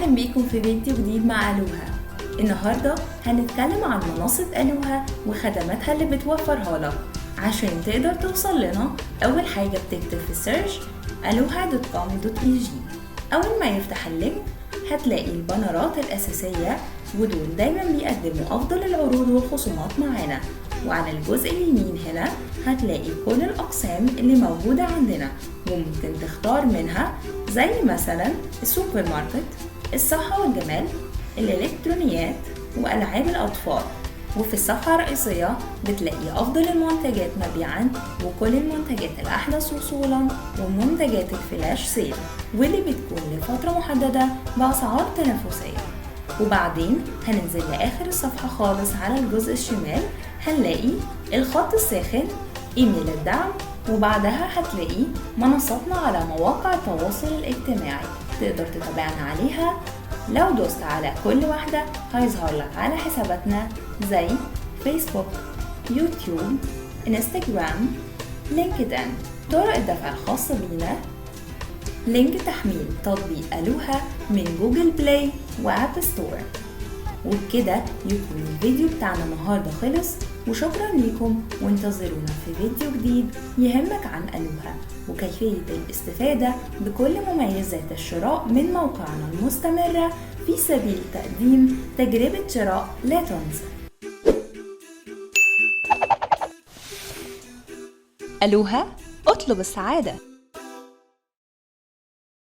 أهلا بيكم في فيديو جديد مع ألوها. النهاردة هنتكلم عن منصة ألوها وخدماتها اللي بتوفرها لك. عشان تقدر توصل لنا أول حاجة بتكتب في السيرش aluha.com.eg. أول ما يفتح اللينك هتلاقي البانرات الأساسية، ودول دايما بيقدموا أفضل العروض والخصومات معانا. وعلى الجزء اليمين هنا هتلاقي كل الأقسام اللي موجودة عندنا، وممكن تختار منها زي مثلا السوبر ماركت، الصحة والجمال، الإلكترونيات، وألعاب الأطفال. وفي الصفحة الرئيسية بتلاقي أفضل المنتجات مبيعاً وكل المنتجات الأحدث وصولاً ومنتجات الفلاش سيل، واللي بتكون لفترة محددة بأسعار تنافسية. وبعدين هننزل لآخر الصفحة خالص على الجزء الشمال هنلاقي الخط الساخن إيميل الدعم، وبعدها هتلاقي منصاتنا على مواقع التواصل الاجتماعي تقدر تتابعنا عليها. لو دوست على كل واحدة هيظهر لك على حساباتنا زي فيسبوك، يوتيوب، انستجرام، لينكدين، طرق الدفع الخاصة بينا، لينك تحميل تطبيق ألوها من جوجل بلاي وآب ستور. وبكده يكون الفيديو بتاعنا النهاردة خلص، وشكرا ليكم، وانتظرونا في فيديو جديد يهمك عن ألوها وكيفية الاستفادة بكل مميزات الشراء من موقعنا المستمرة في سبيل تقديم تجربة شراء لا تنسى. ألوها، اطلب السعادة.